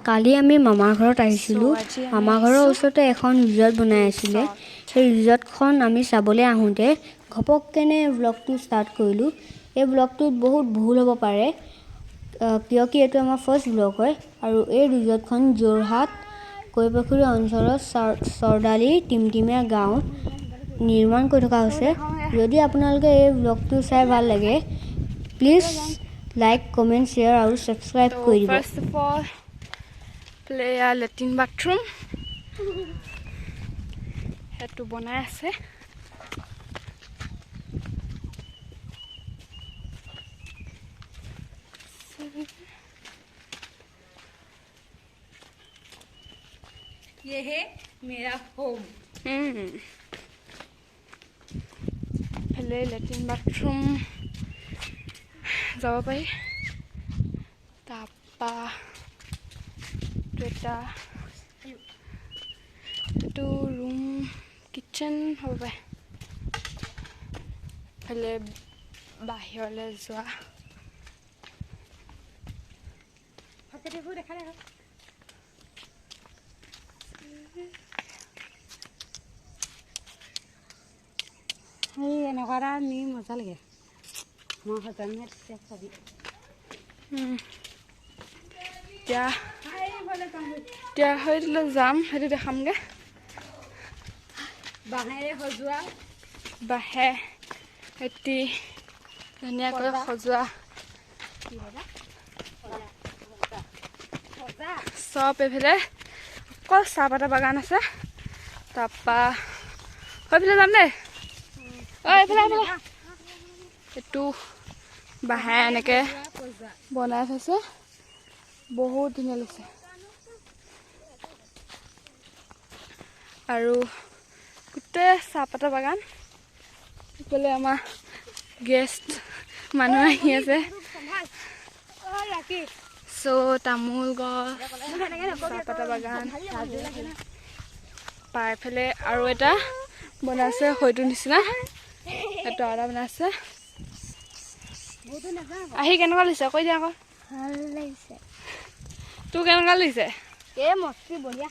কালি আমি মামাৰ ঘৰত আহিছিলোঁ মামাৰ ঘৰৰ ওচৰতে এখন ৰিজৰ্ট বনাই আছিলে সেই ৰিজৰ্টখন আমি চাবলৈ আহোঁতে ঘপককেনে ব্লগটো ষ্টাৰ্ট কৰিলোঁ এই ব্লগটোত বহুত ভুল হ'ব পাৰে কিয় কি এইটো আমাৰ ফাৰ্ষ্ট ব্লগ হয় আৰু এই ৰিজৰ্টখন যোৰহাট কৈপুখুৰী অঞ্চলৰ চৰ্দালি টিমটিমীয়া গাঁৱত নিৰ্মাণ কৰি থকা হৈছে যদি আপোনালোকে এই ব্লগটো চাই ভাল লাগে প্লিজ লাইক কমেণ্ট শ্বেয়াৰ আৰু ছাবস্ক্ৰাইব কৰি দিব first of all play latrine bathroom সেইটো বনাই আছে ये है मेरा होम पहले लेट्रिन बाथरूम যাব পাৰি তাপা এইটো ৰুম কিচেন হ'ব পাৰে ফালে বাহিৰলৈ যোৱা এনেকুৱা এটা নি মজা লাগে মই সজানে চাবি এতিয়া সেইটোলৈ যাম সেইটো দেখামগৈ বাঁহেৰে সজোৱা বাঁহে এটি ধুনীয়াকৈ সজোৱা চব এইফালে অকল চাহপাতৰ বাগান আছে তাৰপা সেইফালে যাম দেই এইফালে এইটো বাঁহে এনেকৈ বনাই থৈছে বহুত ধুনীয়া লাগিছে আৰু গোটেই চাহপাতৰ বাগান এইফালে আমাৰ গেষ্ট মানুহ আহি আছে তামোল গছ চাহপাতৰ বাগান পাৰফালে আৰু এটা বনাইছে হয়তো নিচিনা এইটো আৰু বনাইছে আহি কেনেকুৱা লাগিছে কৈ দিয়া আকৌ ভাল লাগিছে তোৰ কেনেকুৱা লাগিছে এই মস্তি বঢ়িয়া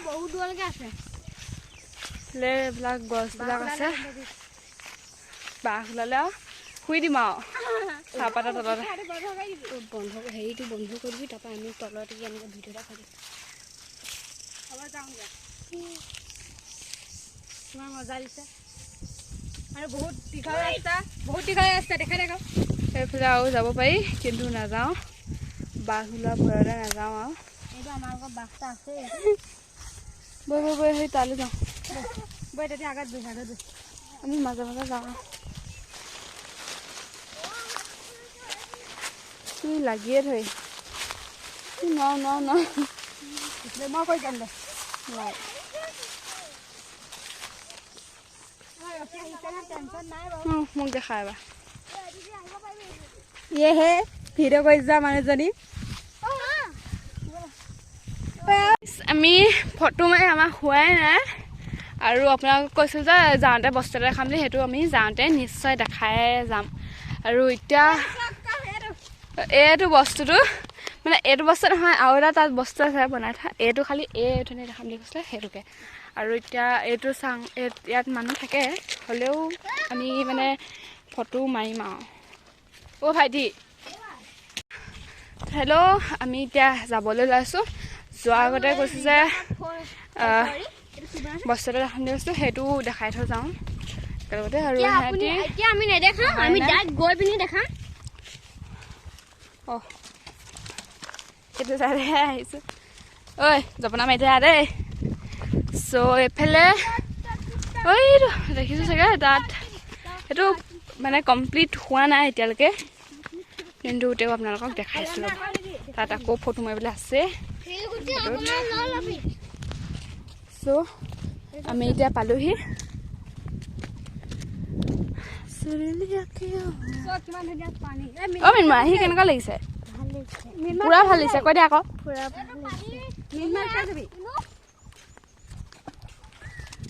বহুত দূৰলৈকে আছে এইবিলাক গছবিলাক আছে বাঁহ ওলালে আৰু শুই দিম আৰু চাহপাতৰ তলতে বন্ধ হেৰিটো বন্ধ কৰিবি তাৰপৰা আমি তলতে এনেকৈ ভিডিঅ' এটা কৰিম কিমান মজা দিছে আৰু বহুত দীঘল ৰাস্তা দেখাই দেখো সেইফালে আৰু যাব পাৰি কিন্তু নাযাওঁ বাঘ ওলোৱা ভয়তে নাযাওঁ আৰু এইটো আমাৰ লগত বাঘটা আছে বৈ সেই তালৈ যাওঁ বৈ তেতিয়া আগত দুই আমি মাজে মাজে যাওঁ লাগিয়ে ধৰি ন মই কৈ যাম দে মোক দেখা এবাৰ হে ভিডিঅ' কৰি যোৱা মানুহজনী আমি ফটো মাৰি আমাক হোৱাই নাই আৰু আপোনালোকক কৈছোঁ যে যাওঁতে বস্তু এটা দেখাম বুলি সেইটো আমি যাওঁতে নিশ্চয় দেখাই যাম আৰু এতিয়া এইটো বস্তুটো মানে এইটো বস্তু নহয় আৰু এটা তাত বস্তু আছে বনাই থোৱা এইটো খালি এইটো দেখাম বুলি কৈছিলে সেইটোকে আৰু এতিয়া এইটো চাং ইয়াত মানুহ থাকে হ'লেও আমি মানে ফটো মাৰিম আৰু ভাইটি হেল্ল' আমি এতিয়া যাবলৈ ওলাইছোঁ যোৱাৰ আগতে কৈছোঁ যে বস্তু এটা দেখাম বুলি কৈছোঁ সেইটো দেখাই থৈ যাওঁ একেলগতে আৰু এতিয়া আমি নেদেখাম আমি ডাইৰেক্ট গৈ পিনি দেখাম এইটো চাইহে আহিছোঁ ঐ জপনা মাৰি থোৱা দেই এইফালে দেখিছোঁ চাগে তাত সেইটো মানে কমপ্লিট হোৱা নাই এতিয়ালৈকে কিন্তু তেওঁ আপোনালোকক দেখাইছোঁ তাত আকৌ ফটো মাৰিবলৈ আছে আমি এতিয়া পালোহি মিনমা আহি কেনেকুৱা লাগিছে পুৰা ভাল লাগিছে কৈ দে আকৌ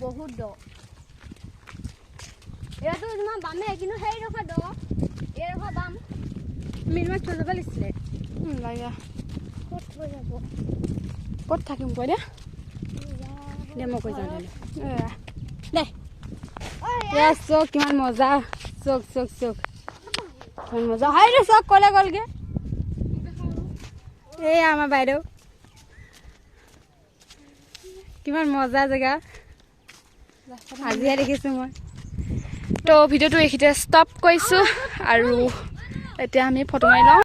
বহুত দ এয়াতো ইমান বামে কিন্তু সেই ডোখৰ দ এই ডোখৰ বাম মিনিমাম থৈ যাব লাগিছিলে লাগে ক'ত থৈ যাব ক'ত থাকিম কৈ দে দে মই কৈ যাওঁ দে ইয়াৰ চক কিমান মজা চক চক চক কিমান মজা হাই ৰে চক ক'লে গ'লগে এই আমাৰ বাইদেউ কিমান মজা জেগা আজিহে দেখিছোঁ মই তো ভিডিঅ'টো এইখিনিতে ষ্টপ কৰিছোঁ আৰু এতিয়া আমি ফটো মাৰি লওঁ